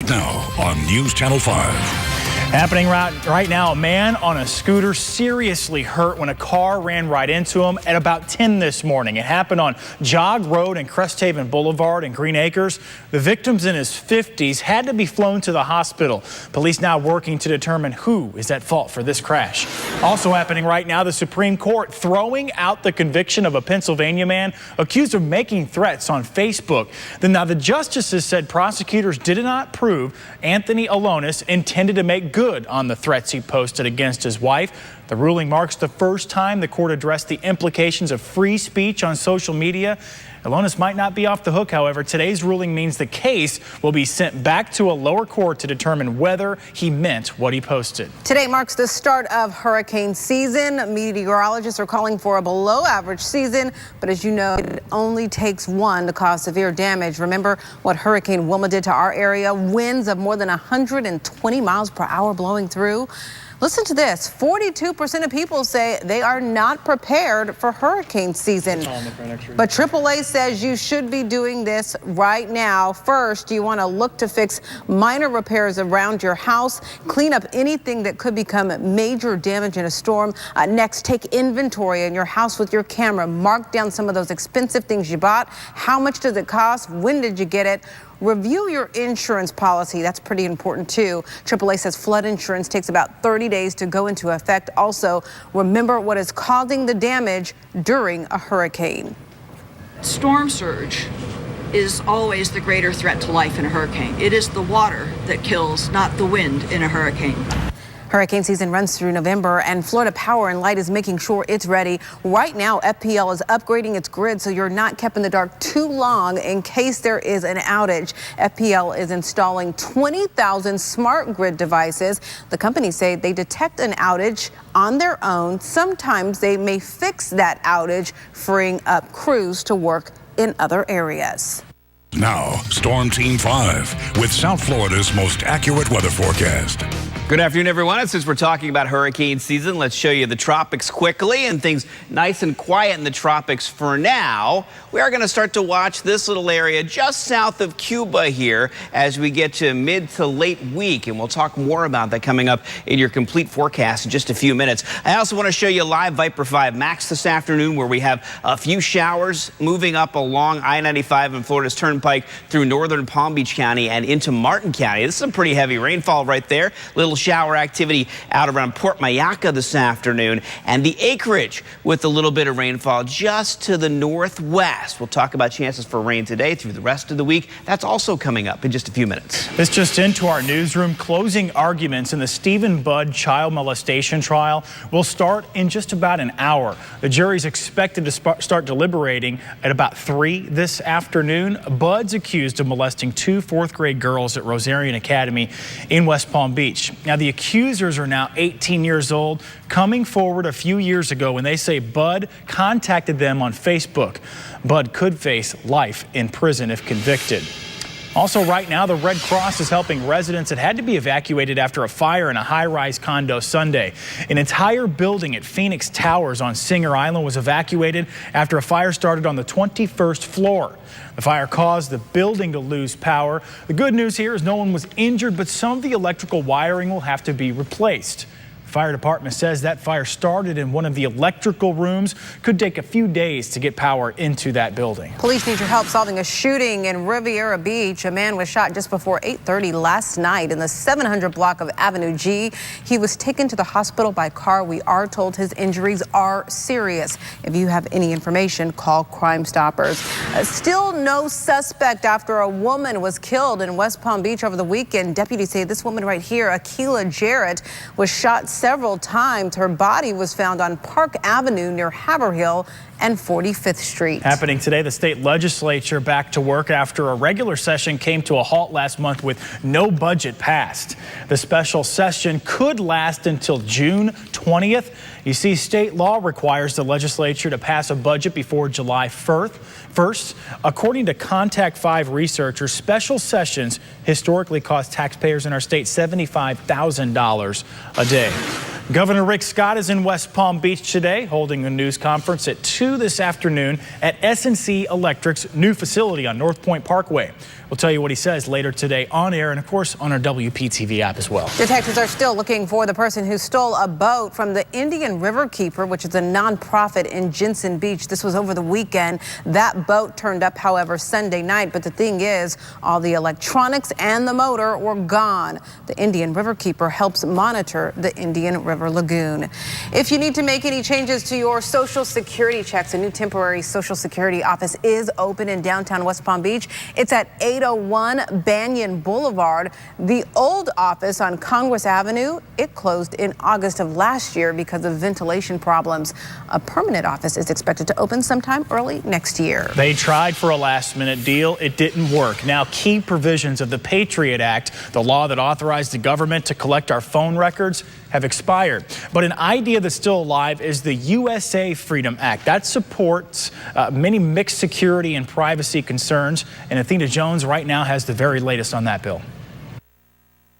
Now on News Channel 5. Happening right now, a man on a scooter seriously hurt when a car ran right into him at about 10 this morning. It happened on Jog Road and Cresthaven Boulevard in Green Acres. The victim's in his 50s, had to be flown to the hospital. Police now working to determine who is at fault for this crash. Also happening right now, the Supreme Court throwing out the conviction of a Pennsylvania man accused of making threats on Facebook. Now the justices said prosecutors did not prove Anthony Alonis intended to make good on the threats he posted against his wife. The ruling marks the first time the court addressed the implications of free speech on social media. Alonis might not be off the hook, however. Today's ruling means the case will be sent back to a lower court to determine whether he meant what he posted. Today marks the start of hurricane season. Meteorologists are calling for a below average season, but as you know, it only takes one to cause severe damage. Remember what Hurricane Wilma did to our area? Winds of more than 120 miles per hour blowing through. Listen to this. 42% of people say they are not prepared for hurricane season. But AAA says you should be doing this right now. First, you want to look to fix minor repairs around your house, clean up anything that could become major damage in a storm. Next, take inventory in your house with your camera. Mark down some of those expensive things you bought. How much does it cost? When did you get it? Review your insurance policy. That's pretty important, too. AAA says flood insurance takes about 30 days to go into effect. Also, remember what is causing the damage during a hurricane. Storm surge is always the greater threat to life in a hurricane. It is the water that kills, not the wind in a hurricane. Hurricane season runs through November, and Florida Power and Light is making sure it's ready. Right now, FPL is upgrading its grid so you're not kept in the dark too long in case there is an outage. FPL is installing 20,000 smart grid devices. The companies say they detect an outage on their own. Sometimes they may fix that outage, freeing up crews to work in other areas. Now, Storm Team 5 with South Florida's most accurate weather forecast. Good afternoon, everyone. And since we're talking about hurricane season, let's show you the tropics quickly and things nice and quiet in the tropics for now. We are going to start to watch this little area just south of Cuba here as we get to mid to late week. And we'll talk more about that coming up in your complete forecast in just a few minutes. I also want to show you live Viper 5 Max this afternoon, where we have a few showers moving up along I-95 and Florida's Turnpike through northern Palm Beach County and into Martin County. This is some pretty heavy rainfall right there. Little shower activity out around Port Mayaca this afternoon, and the acreage with a little bit of rainfall just to the northwest. We'll talk about chances for rain today through the rest of the week. That's also coming up in just a few minutes. This just into our newsroom. Closing arguments in the Stephen Budd child molestation trial will start in just about an hour. The jury's expected to start deliberating at about 3 this afternoon. Budd's accused of molesting 2 fourth-grade girls at Rosarian Academy in West Palm Beach. Now, the accusers are now 18 years old, coming forward a few years ago when they say Budd contacted them on Facebook. Budd could face life in prison if convicted. Also, right now, the Red Cross is helping residents that had to be evacuated after a fire in a high-rise condo Sunday. An entire building at Phoenix Towers on Singer Island was evacuated after a fire started on the 21st floor. The fire caused the building to lose power. The good news here is no one was injured, but some of the electrical wiring will have to be replaced. The fire department says that fire started in one of the electrical rooms. Could take a few days to get power into that building. Police need your help solving a shooting in Riviera Beach. A man was shot just before 8:30 last night in the 700 block of Avenue G. He was taken to the hospital by car. We are told his injuries are serious. If you have any information, call Crime Stoppers. Still no suspect after a woman was killed in West Palm Beach over the weekend. Deputies say this woman right here, Akila Jarrett, was shot several times. Her body was found on Park Avenue near Haverhill and 45th Street. Happening today, the state legislature back to work after a regular session came to a halt last month with no budget passed. The special session could last until June 20th. You see, state law requires the legislature to pass a budget before July 1st. According to Contact 5 researchers, special sessions historically cost taxpayers in our state $75,000 a day. Governor Rick Scott is in West Palm Beach today, holding a news conference at 2 this afternoon at SNC Electric's new facility on North Point Parkway. We'll tell you what he says later today on air and, of course, on our WPTV app as well. Detectives are still looking for the person who stole a boat from the Indian River Keeper, which is a nonprofit in Jensen Beach. This was over the weekend. That boat turned up, however, Sunday night. But the thing is, all the electronics and the motor were gone. The Indian River Keeper helps monitor the Indian River Lagoon. If you need to make any changes to your Social Security checks, a new temporary Social Security office is open in downtown West Palm Beach. It's at 801 Banyan Boulevard. The old office on Congress Avenue, it closed in August of last year because of ventilation problems. A permanent office is expected to open sometime early next year. They tried for a last-minute deal. It didn't work. Now, key provisions of the Patriot Act, the law that authorized the government to collect our phone records, have expired. But an idea that's still alive is the USA Freedom Act. That supports many mixed security and privacy concerns. And Athena Jones right now has the very latest on that bill.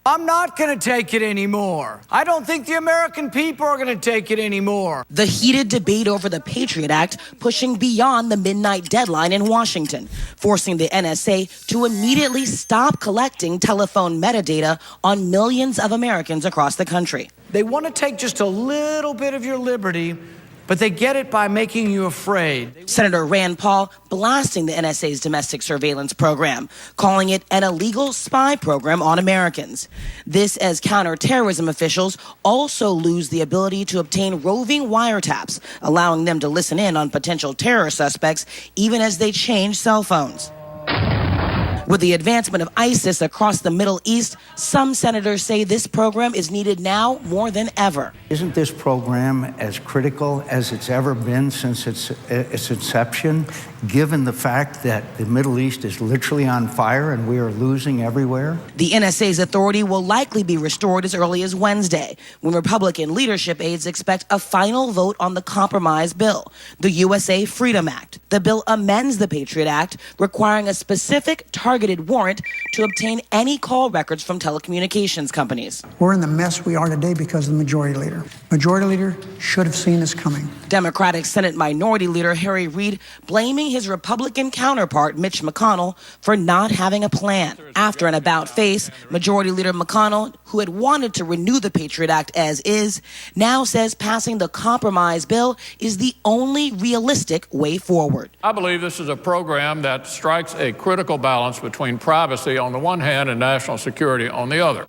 I'm not going to take it anymore. I don't think the American people are going to take it anymore. The heated debate over the Patriot Act pushing beyond the midnight deadline in Washington, forcing the NSA to immediately stop collecting telephone metadata on millions of Americans across the country. They want to take just a little bit of your liberty, but they get it by making you afraid. Senator Rand Paul blasting the NSA's domestic surveillance program, calling it an illegal spy program on Americans. This as counterterrorism officials also lose the ability to obtain roving wiretaps, allowing them to listen in on potential terror suspects even as they change cell phones. With the advancement of ISIS across the Middle East, some senators say this program is needed now more than ever. Isn't this program as critical as it's ever been since its inception, given the fact that the Middle East is literally on fire and we are losing everywhere? The NSA's authority will likely be restored as early as Wednesday, when Republican leadership aides expect a final vote on the compromise bill, the USA Freedom Act. The bill amends the Patriot Act, requiring a specific targeted warrant to obtain any call records from telecommunications companies. We're in the mess we are today because of the majority leader. Majority leader should have seen this coming. Democratic Senate Minority Leader Harry Reid blaming his Republican counterpart Mitch McConnell for not having a plan. After an about-face, Majority Leader McConnell, who had wanted to renew the Patriot Act as is, now says passing the compromise bill is the only realistic way forward. I believe this is a program that strikes a critical balance between privacy on the one hand and national security on the other.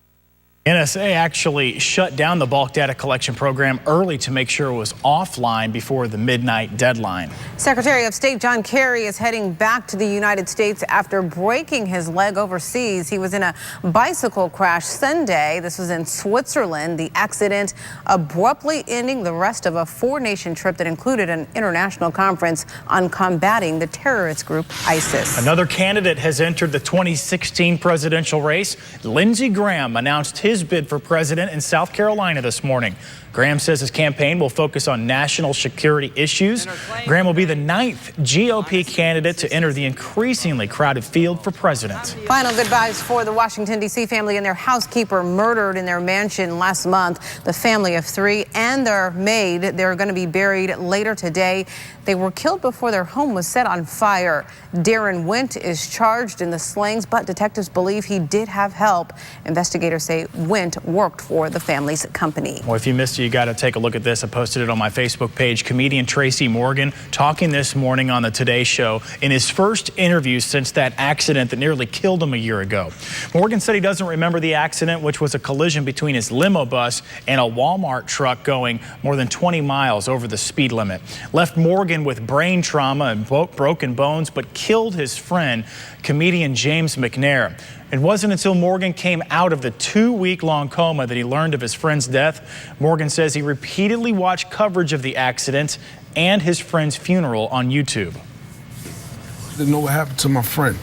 NSA actually shut down the bulk data collection program early to make sure it was offline before the midnight deadline. Secretary of State John Kerry is heading back to the United States after breaking his leg overseas. He was in a bicycle crash Sunday. This was in Switzerland. The accident abruptly ending the rest of a four-nation trip that included an international conference on combating the terrorist group ISIS. Another candidate has entered the 2016 presidential race. Lindsey Graham announced his bid for president in South Carolina this morning. Graham says his campaign will focus on national security issues. Graham will be the 9th GOP candidate to enter the increasingly crowded field for president. Final goodbyes for the Washington, D.C. family and their housekeeper murdered in their mansion last month. The family of three and their maid, they're going to be buried later today. They were killed before their home was set on fire. Darren Wint is charged in the slayings, but detectives believe he did have help. Investigators say Wint worked for the family's company. Well, if you missed it, you got to take a look at this. I posted it on my Facebook page. Comedian Tracy Morgan talking this morning on the Today Show in his first interview since that accident that nearly killed him a year ago. Morgan said he doesn't remember the accident, which was a collision between his limo bus and a Walmart truck going more than 20 miles over the speed limit. Left Morgan with brain trauma and broken bones, but killed his friend, comedian James McNair. It wasn't until Morgan came out of the 2-week-long coma that he learned of his friend's death. Morgan says he repeatedly watched coverage of the accident and his friend's funeral on YouTube. I didn't know what happened to my friend.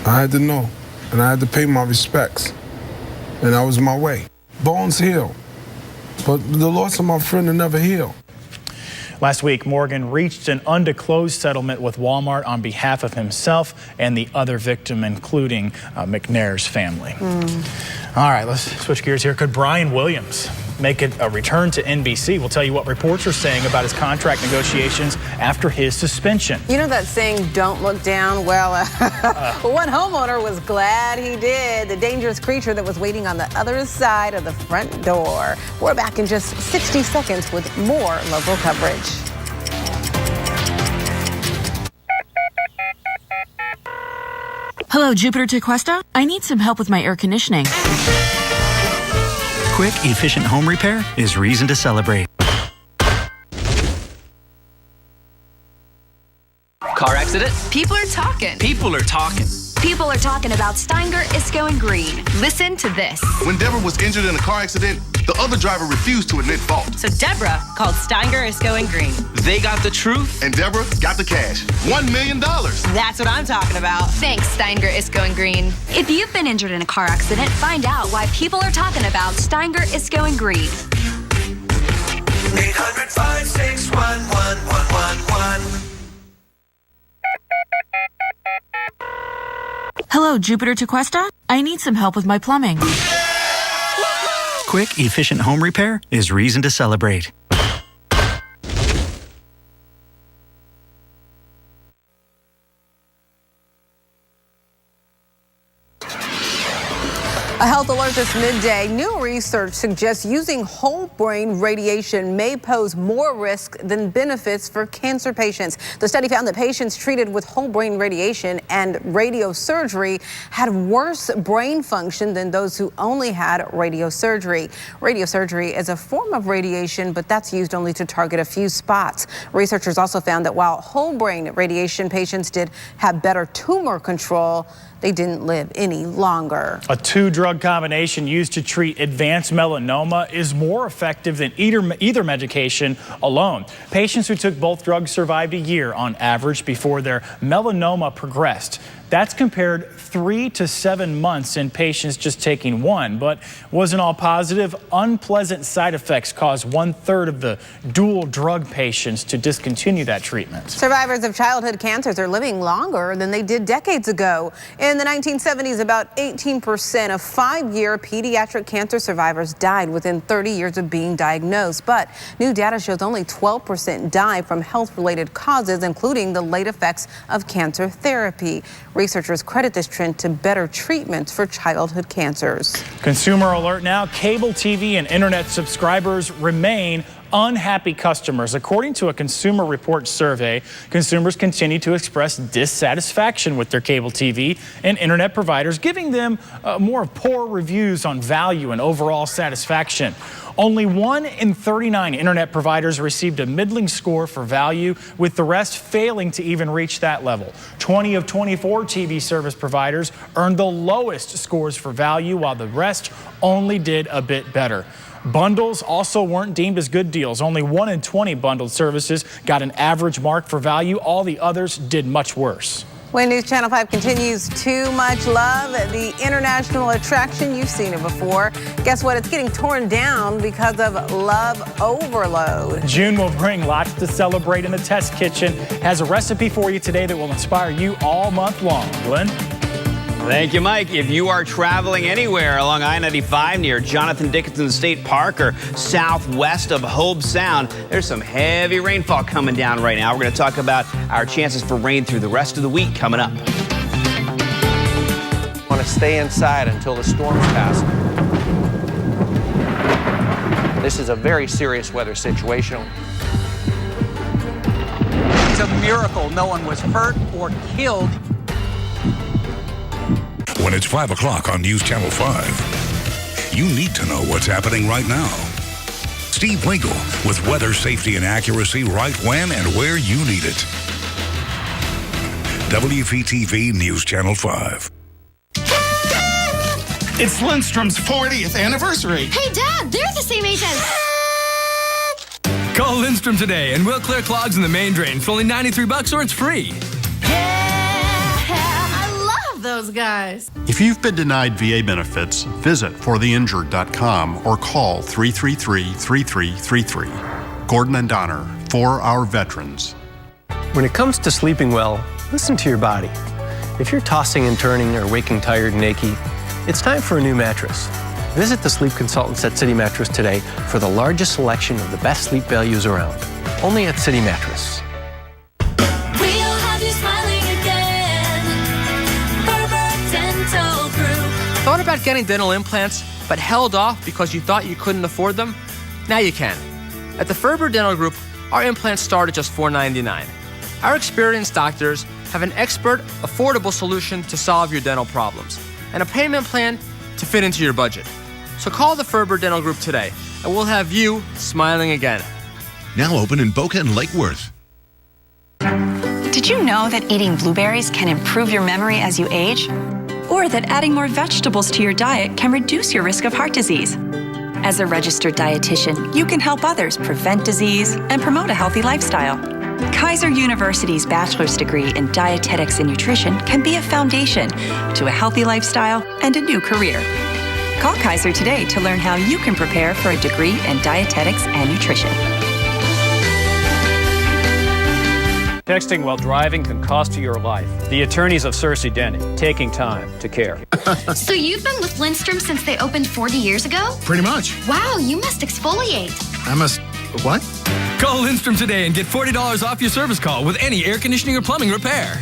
I had to know, and I had to pay my respects, and that was my way. Bones heal, but the loss of my friend will never heal. Last week, Morgan reached an undisclosed settlement with Walmart on behalf of himself and the other victim, including McNair's family. All right, let's switch gears here. Could Brian Williams make a return to NBC. We'll tell you what reports are saying about his contract negotiations after his suspension. You know that saying, don't look down? Well, one homeowner was glad he did. The dangerous creature that was waiting on the other side of the front door. We're back in just 60 seconds with more local coverage. Hello, Jupiter to Cuesta. I need some help with my air conditioning. Quick, efficient home repair is reason to celebrate. Car accident? People are talking. People are talking. People are talking about Steinger is going green. Listen to this. When Deborah was injured in a car accident, the other driver refused to admit fault. So Deborah called Steinger is going green. They got the truth. And Deborah got the cash. $1 million. That's what I'm talking about. Thanks, Steinger is going green. If you've been injured in a car accident, find out why people are talking about Steinger is going green. 800-561-1111. Hello, Jupiter to Cuesta. I need some help with my plumbing. Quick, efficient home repair is reason to celebrate. A health alert this midday. New research suggests using whole brain radiation may pose more risk than benefits for cancer patients. The study found that patients treated with whole brain radiation and radiosurgery had worse brain function than those who only had radiosurgery. Radiosurgery is a form of radiation, but that's used only to target a few spots. Researchers also found that while whole brain radiation patients did have better tumor control, they didn't live any longer. A two-drug combination used to treat advanced melanoma is more effective than either medication alone. Patients who took both drugs survived a year on average before their melanoma progressed. That's compared 3 to 7 months in patients just taking one, but wasn't all positive. Unpleasant side effects caused 1/3 of the dual drug patients to discontinue that treatment. Survivors of childhood cancers are living longer than they did decades ago. In the 1970s, about 18% of 5-year pediatric cancer survivors died within 30 years of being diagnosed. But new data shows only 12% die from health-related causes, including the late effects of cancer therapy. Researchers credit this trend to better treatments for childhood cancers. Consumer alert now. Cable TV and internet subscribers remain unhappy customers. According to a Consumer Reports survey, consumers continue to express dissatisfaction with their cable TV and internet providers, giving them more of poor reviews on value and overall satisfaction. Only 1 in 39 internet providers received a middling score for value, with the rest failing to even reach that level. 20 of 24 TV service providers earned the lowest scores for value, while the rest only did a bit better. Bundles also weren't deemed as good deals. Only 1 in 20 bundled services got an average mark for value. All the others did much worse. When News Channel 5 continues, too much love, the international attraction, you've seen it before. Guess what? It's getting torn down because of love overload. June will bring lots to celebrate in the test kitchen. Has a recipe for you today that will inspire you all month long. Glenn? Thank you, Mike. If you are traveling anywhere along I-95 near Jonathan Dickinson State Park or southwest of Hobe Sound, there's some heavy rainfall coming down right now. We're going to talk about our chances for rain through the rest of the week coming up. Want to stay inside until the storms pass. This is a very serious weather situation. It's a miracle no one was hurt or killed. When it's 5 o'clock on News Channel 5, you need to know what's happening right now. Steve Winkle with weather, safety, and accuracy right when and where you need it. WPTV News Channel 5. It's Lindstrom's 40th anniversary. Hey, Dad, they're the same age as... Call Lindstrom today and we'll clear clogs in the main drain for only $93 or it's free. Those guys. If you've been denied VA benefits, visit fortheinjured.com or call 333-3333. Gordon and Donner, for our veterans. When it comes to sleeping well, listen to your body. If you're tossing and turning or waking tired and achy, it's time for a new mattress. Visit the sleep consultants at City Mattress today for the largest selection of the best sleep values around. Only at City Mattress. We'll have you smiling again. Ferber Dental Group. Thought about getting dental implants, but held off because you thought you couldn't afford them? Now you can. At the Ferber Dental Group, our implants start at just $4.99. Our experienced doctors have an expert, affordable solution to solve your dental problems and a payment plan to fit into your budget. So call the Ferber Dental Group today, and we'll have you smiling again. Now open in Boca and Lake Worth. Did you know that eating blueberries can improve your memory as you age? Or that adding more vegetables to your diet can reduce your risk of heart disease? As a registered dietitian, you can help others prevent disease and promote a healthy lifestyle. Kaiser University's bachelor's degree in dietetics and nutrition can be a foundation to a healthy lifestyle and a new career. Call Kaiser today to learn how you can prepare for a degree in dietetics and nutrition. Texting while driving can cost you your life. The attorneys of Cersei Denny, taking time to care. So you've been with Lindstrom since they opened 40 years ago? Pretty much. Wow, you must exfoliate. I must... what? Call Lindstrom today and get $40 off your service call with any air conditioning or plumbing repair.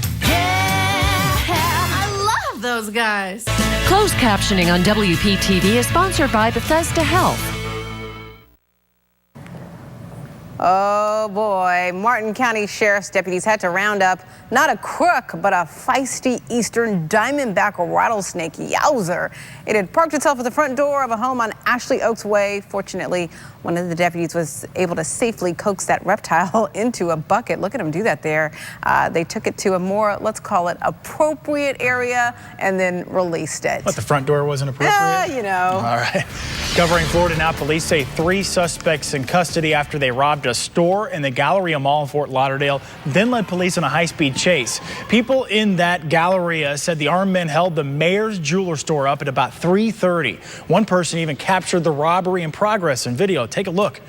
I love those guys. Closed captioning on WPTV is sponsored by Bethesda Health. Oh boy, Martin County Sheriff's deputies had to round up not a crook, but a feisty eastern diamondback rattlesnake. Yowzer. It had parked itself at the front door of a home on Ashley Oaks Way. Fortunately, one of the deputies was able to safely coax that reptile into a bucket. Look at him do that there. They took it to a more, let's call it, appropriate area and then released it. But the front door wasn't appropriate? You know. All right. Covering Florida now, police say 3 suspects in custody after they robbed a store in the Galleria Mall in Fort Lauderdale, then led police on a high-speed chase. People in that Galleria said the armed men held the mayor's jeweler store up at about 3:30. One person even captured the robbery in progress in video. Take a look.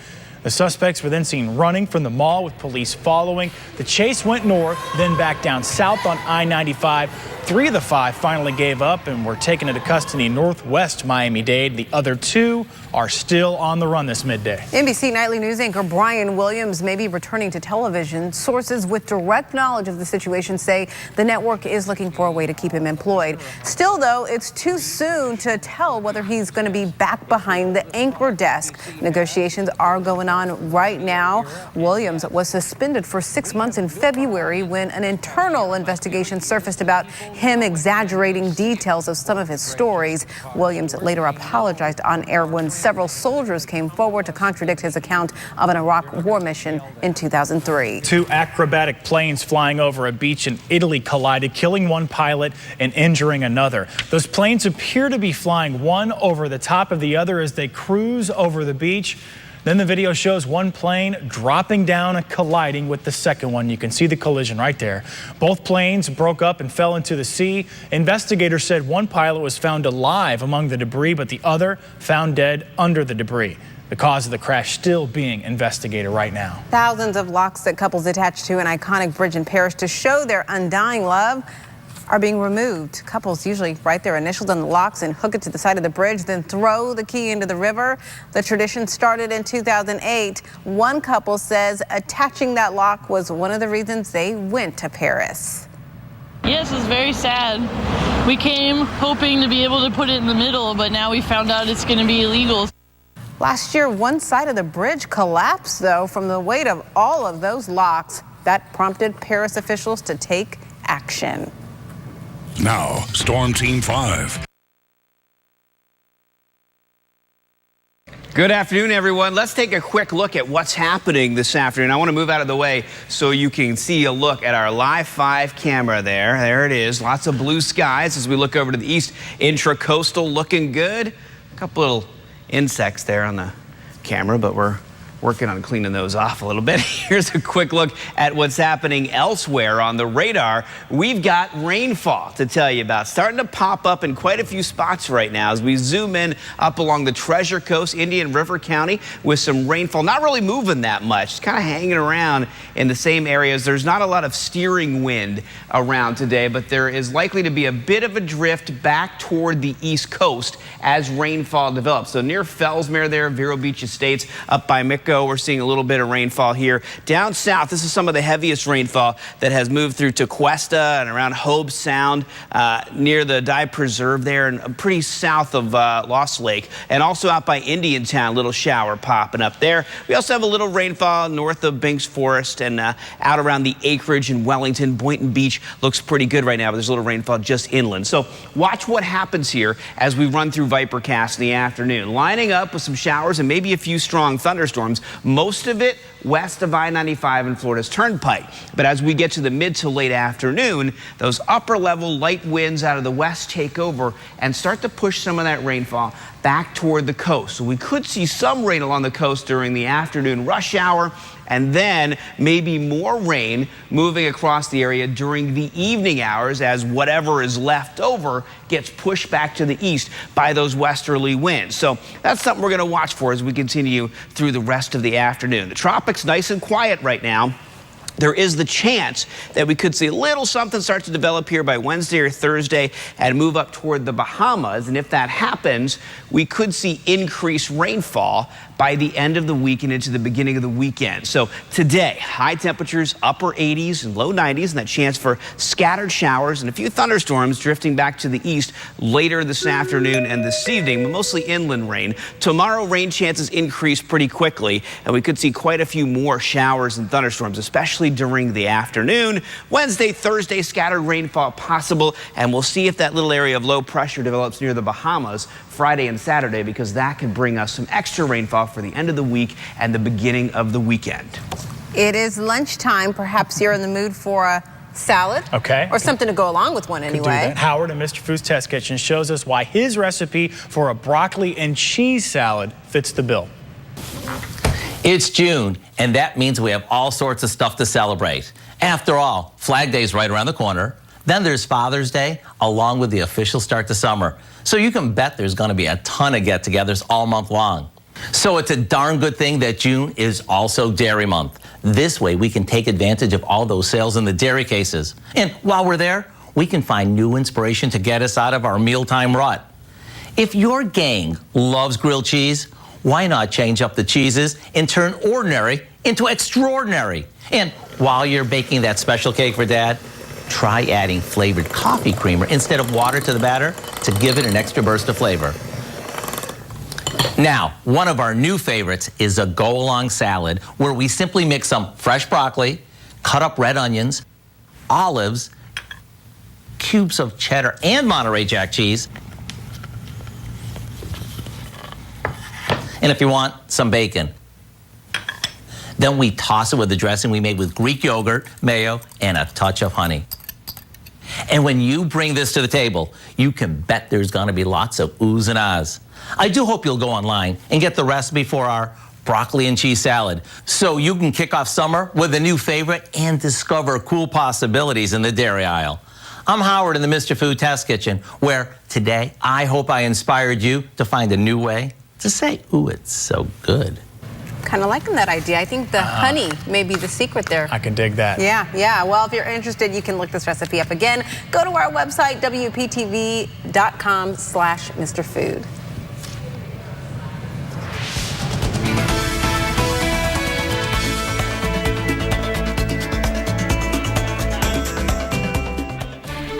The suspects were then seen running from the mall with police following. The chase went north, then back down south on I-95. 3 of the 5 finally gave up and were taken into custody in northwest Miami-Dade. The other 2 are still on the run this midday. NBC Nightly News anchor Brian Williams may be returning to television. Sources with direct knowledge of the situation say the network is looking for a way to keep him employed. Still, though, it's too soon to tell whether he's going to be back behind the anchor desk. Negotiations are going on right now. Williams was suspended for 6 months in February when an internal investigation surfaced about him exaggerating details of some of his stories. Williams later apologized on air when several soldiers came forward to contradict his account of an Iraq war mission in 2003. 2 acrobatic planes flying over a beach in Italy collided, killing one pilot and injuring another. Those planes appear to be flying one over the top of the other as they cruise over the beach. Then the video shows one plane dropping down and colliding with the second one. You can see the collision right there. Both planes broke up and fell into the sea. Investigators said one pilot was found alive among the debris, but the other found dead under the debris. The cause of the crash still being investigated right now. Thousands of locks that couples attach to an iconic bridge in Paris to show their undying love are being removed. Couples usually write their initials on the locks and hook it to the side of the bridge, then throw the key into the river. The tradition started in 2008. One couple says attaching that lock was one of the reasons they went to Paris. Yes, it's very sad. We came hoping to be able to put it in the middle, but now we found out it's going to be illegal. Last year, one side of the bridge collapsed, though, from the weight of all of those locks. That prompted Paris officials to take action. Now, Storm Team 5. Good afternoon, everyone. Let's take a quick look at what's happening this afternoon. I want to move out of the way so you can see a look at our Live 5 camera there. There it is. Lots of blue skies as we look over to the east. Intracoastal looking good. A couple little insects there on the camera, but we're working on cleaning those off a little bit. Here's a quick look at what's happening elsewhere on the radar. We've got rainfall to tell you about, starting to pop up in quite a few spots right now as we zoom in up along the Treasure Coast, Indian River County, with some rainfall. Not really moving that much, just kind of hanging around in the same areas. There's not a lot of steering wind around today, but there is likely to be a bit of a drift back toward the East Coast as rainfall develops. So near Fellsmere there, Vero Beach Estates, up by Micco, we're seeing a little bit of rainfall here. Down south, this is some of the heaviest rainfall that has moved through Tequesta and around Hobe Sound, near the Dive Preserve there, and pretty south of Lost Lake, and also out by Indiantown, little shower popping up there. We also have a little rainfall north of Binks Forest and out around the acreage in Wellington. Boynton Beach looks pretty good right now, but there's a little rainfall just inland. So watch what happens here as we run through Vipercast in the afternoon. Lining up with some showers and maybe a few strong thunderstorms, most of it west of I-95 and Florida's Turnpike. But as we get to the mid to late afternoon, those upper level light winds out of the west take over and start to push some of that rainfall back toward the coast. So we could see some rain along the coast during the afternoon rush hour, and then maybe more rain moving across the area during the evening hours as whatever is left over gets pushed back to the east by those westerly winds. So that's something we're going to watch for as we continue through the rest of the afternoon. The tropics nice and quiet right now. There is the chance that we could see a little something start to develop here by Wednesday or Thursday and move up toward the Bahamas. And if that happens, we could see increased rainfall by the end of the week and into the beginning of the weekend. So today, high temperatures, upper 80s and low 90s, and that chance for scattered showers and a few thunderstorms drifting back to the east later this afternoon and this evening, but mostly inland rain. Tomorrow, rain chances increase pretty quickly, and we could see quite a few more showers and thunderstorms, especially during the afternoon. Wednesday, Thursday, scattered rainfall possible, and we'll see if that little area of low pressure develops near the Bahamas Friday and Saturday, because that could bring us some extra rainfall for the end of the week and the beginning of the weekend. It is lunchtime. Perhaps you're in the mood for a salad. Okay. Or something to go along with one Could do anyway. that. Howard in Mr. Food's Test Kitchen shows us why his recipe for a broccoli and cheese salad fits the bill. It's June, and that means we have all sorts of stuff to celebrate. After all, Flag Day is right around the corner. Then there's Father's Day, along with the official start to summer. So you can bet there's going to be a ton of get-togethers all month long. So it's a darn good thing that June is also Dairy Month. This way we can take advantage of all those sales in the dairy cases. And while we're there, we can find new inspiration to get us out of our mealtime rut. If your gang loves grilled cheese, why not change up the cheeses and turn ordinary into extraordinary? And while you're baking that special cake for Dad, try adding flavored coffee creamer instead of water to the batter to give it an extra burst of flavor. Now, one of our new favorites is a go-along salad, where we simply mix some fresh broccoli, cut up red onions, olives, cubes of cheddar and Monterey Jack cheese, and if you want, some bacon. Then we toss it with the dressing we made with Greek yogurt, mayo, and a touch of honey. And when you bring this to the table, you can bet there's going to be lots of oohs and ahs. I do hope you'll go online and get the recipe for our broccoli and cheese salad, so you can kick off summer with a new favorite and discover cool possibilities in the dairy aisle. I'm Howard in the Mr. Food Test Kitchen, where today I hope I inspired you to find a new way to say, ooh, it's so good. Kind of liking that idea. I think the honey may be the secret there. I can dig that. Yeah. Well, if you're interested, you can look this recipe up again. Go to our website, WPTV.com/Mr. Food.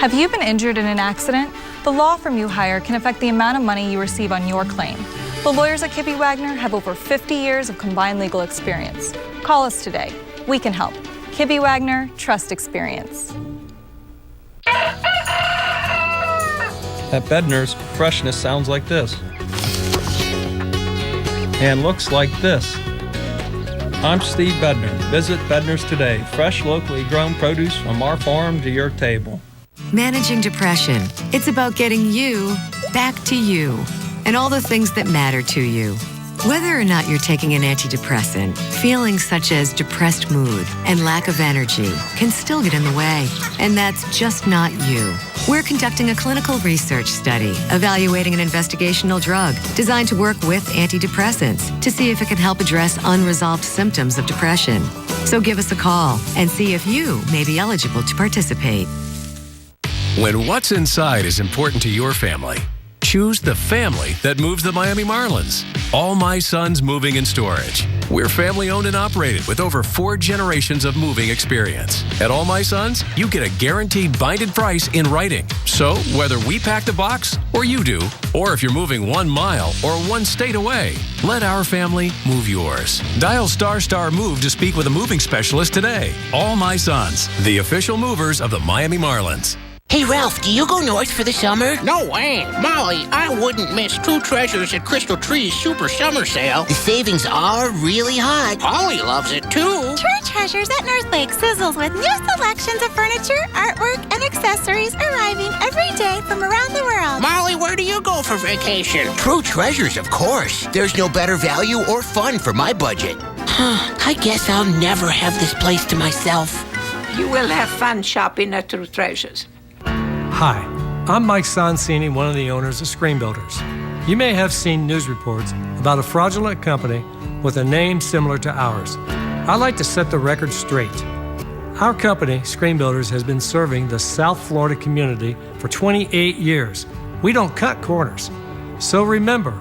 Have you been injured in an accident? The law firm you hire can affect the amount of money you receive on your claim. The lawyers at Kibbe Wagner have over 50 years of combined legal experience. Call us today. We can help. Kibbe Wagner, trust experience. At Bednar's, freshness sounds like this. And looks like this. I'm Steve Bednar. Visit Bednar's today. Fresh, locally grown produce from our farm to your table. Managing depression. It's about getting you back to you and all the things that matter to you. Whether or not you're taking an antidepressant, feelings such as depressed mood and lack of energy can still get in the way. And that's just not you. We're conducting a clinical research study evaluating an investigational drug designed to work with antidepressants to see if it can help address unresolved symptoms of depression. So give us a call and see if you may be eligible to participate. When what's inside is important to your family, choose the family that moves the Miami Marlins. All My Sons Moving and Storage. We're family owned and operated with over 4 generations of moving experience. At All My Sons, you get a guaranteed binded price in writing. So whether we pack the box or you do, or if you're moving 1 mile or 1 state away, let our family move yours. Dial ** move to speak with a moving specialist today. All My Sons, the official movers of the Miami Marlins. Hey, Ralph, do you go north for the summer? No way. Molly, I wouldn't miss True Treasures at Crystal Tree's Super Summer Sale. The savings are really hot. Holly loves it, too. True Treasures at North Lake sizzles with new selections of furniture, artwork, and accessories arriving every day from around the world. Molly, where do you go for vacation? True Treasures, of course. There's no better value or fun for my budget. I guess I'll never have this place to myself. You will have fun shopping at True Treasures. Hi, I'm Mike Sonsini, one of the owners of Screen Builders. You may have seen news reports about a fraudulent company with a name similar to ours. I'd like to set the record straight. Our company, Screen Builders, has been serving the South Florida community for 28 years. We don't cut corners. So remember,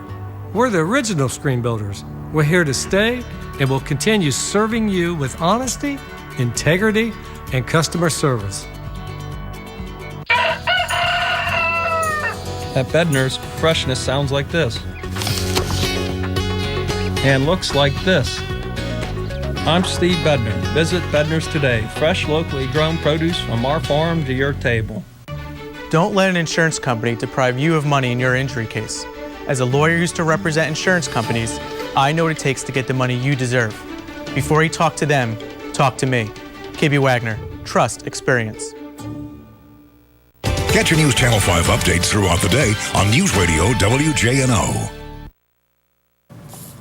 we're the original Screen Builders. We're here to stay and will continue serving you with honesty, integrity, and customer service. At Bednar's, freshness sounds like this. And looks like this. I'm Steve Bednar. Visit Bednar's today. Fresh, locally grown produce from our farm to your table. Don't let an insurance company deprive you of money in your injury case. As a lawyer used to represent insurance companies, I know what it takes to get the money you deserve. Before you talk to them, talk to me. KB Wagner, trust experience. Get your News Channel 5 updates throughout the day on News Radio WJNO.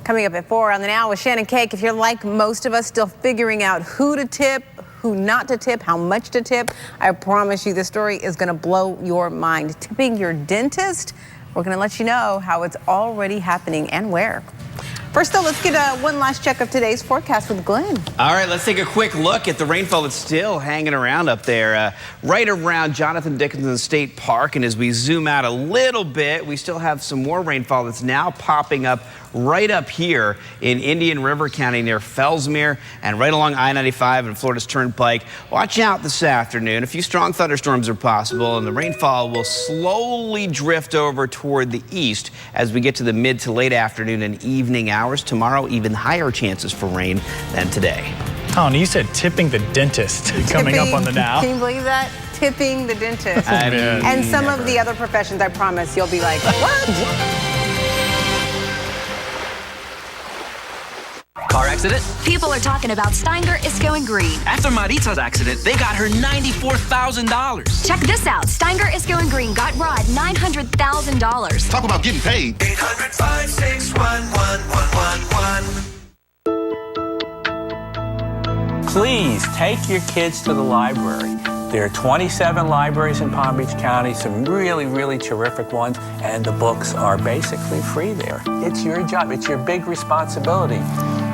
Coming up at 4 on the Now with Shannon Cake. If you're like most of us, still figuring out who to tip, who not to tip, how much to tip, I promise you this story is going to blow your mind. Tipping your dentist? We're going to let you know how it's already happening and where. First, though, let's get one last check of today's forecast with Glenn. All right, let's take a quick look at the rainfall that's still hanging around up there, right around Jonathan Dickinson State Park. And as we zoom out a little bit, we still have some more rainfall that's now popping up right up here in Indian River County near Fellsmere and right along I-95 and Florida's Turnpike. Watch out this afternoon. A few strong thunderstorms are possible, and the rainfall will slowly drift over toward the east as we get to the mid to late afternoon and evening hours. Tomorrow, even higher chances for rain than today. Oh, and you said tipping the dentist coming up on the Now. Can you believe that? Tipping the dentist. I mean, and some of the other professions, I promise, you'll be like, what? Car accident? People are talking about Steinger is going green. After Maritza's accident, they got her $94,000. Check this out. Steinger is going green got Rod $900,000. Talk about getting paid. 800-561-1111. Please take your kids to the library. There are 27 libraries in Palm Beach County, some really, really terrific ones, and the books are basically free there. It's your job. It's your big responsibility.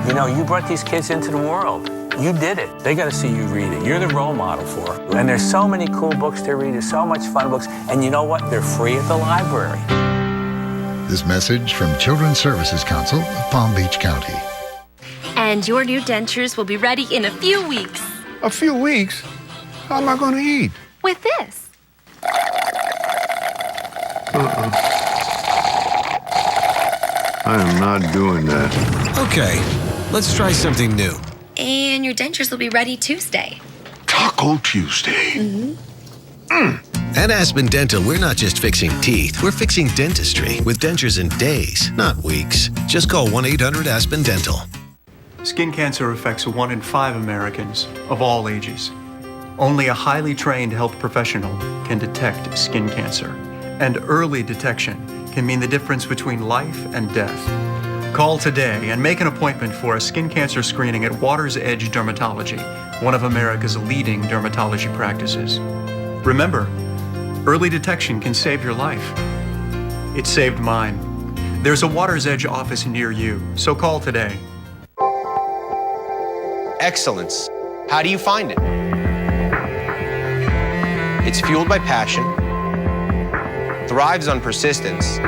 You know, you brought these kids into the world. You did it. They got to see you read it. You're the role model for it. And there's so many cool books to read. There's so much fun books. And you know what? They're free at the library. This message from Children's Services Council of Palm Beach County. And your new dentures will be ready in a few weeks. A few weeks? How am I going to eat? With this. I am not doing that. Okay, let's try something new. And your dentures will be ready Tuesday. Taco Tuesday. At Aspen Dental, we're not just fixing teeth, we're fixing dentistry with dentures in days, not weeks. Just call 1-800-ASPEN-DENTAL. Skin cancer affects 1 in 5 Americans of all ages. Only a highly trained health professional can detect skin cancer. And early detection can mean the difference between life and death. Call today and make an appointment for a skin cancer screening at Water's Edge Dermatology, one of America's leading dermatology practices. Remember, early detection can save your life. It saved mine. There's a Water's Edge office near you, so call today. Excellence. How do you find it? It's fueled by passion, thrives on persistence,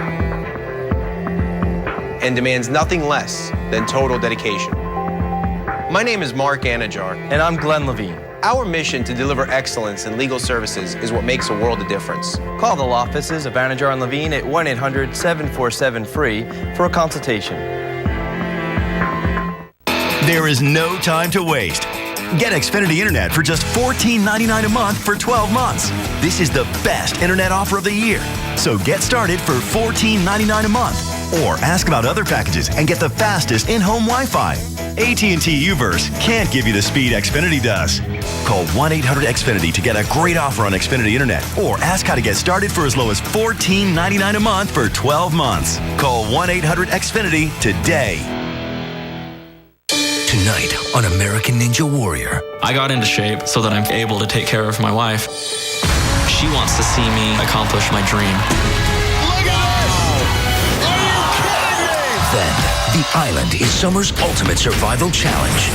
and demands nothing less than total dedication. My name is Mark Anajar. And I'm Glenn Levine. Our mission to deliver excellence in legal services is what makes a world of difference. Call the law offices of Anajar and Levine at 1-800-747-FREE for a consultation. There is no time to waste. Get Xfinity Internet for just $14.99 a month for 12 months. This is the best internet offer of the year. So get started for $14.99 a month. Or ask about other packages and get the fastest in-home Wi-Fi. AT&T Uverse can't give you the speed Xfinity does. Call 1-800-XFINITY to get a great offer on Xfinity Internet. Or ask how to get started for as low as $14.99 a month for 12 months. Call 1-800-XFINITY today. Tonight on American Ninja Warrior. I got into shape so that I'm able to take care of my wife. She wants to see me accomplish my dream. Then, The Island is summer's ultimate survival challenge.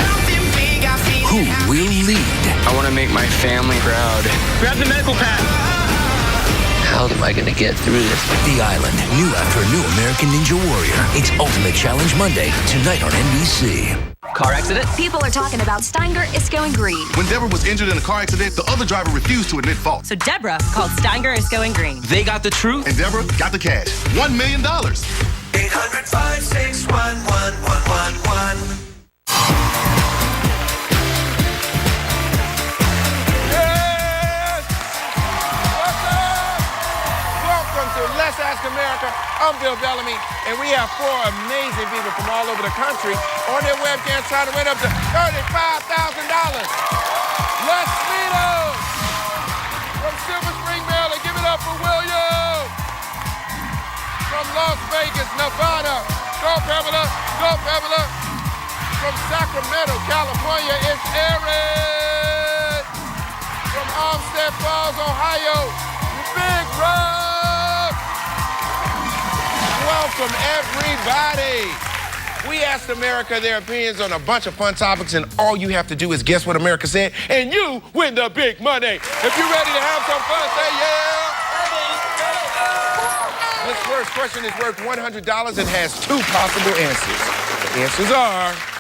Who will lead? I want to make my family proud. Grab the medical pad. How am I going to get through this? The Island, new after a new American Ninja Warrior. It's Ultimate Challenge Monday, tonight on NBC. Car accident? People are talking about Steinger, Isco, and Green. When Deborah was injured in a car accident, the other driver refused to admit fault. So Deborah called Steinger, Isco, and Green. They got the truth. And Deborah got the cash. $1 million. 800-561-1111. Let's Ask America. I'm Bill Bellamy, and we have 4 amazing people from all over the country on their webcams trying to win up to $35,000. Let's meet them. From Silver Spring, Maryland, give it up for William. From Las Vegas, Nevada, go Pamela, go Pamela. From Sacramento, California, it's Aaron. From Olmsted Falls, Ohio, Big Rob. Welcome, everybody. We asked America their opinions on a bunch of fun topics, and all you have to do is guess what America said, and you win the big money. If you're ready to have some fun, say yeah. This first question is worth $100 and has 2 possible answers. The answers are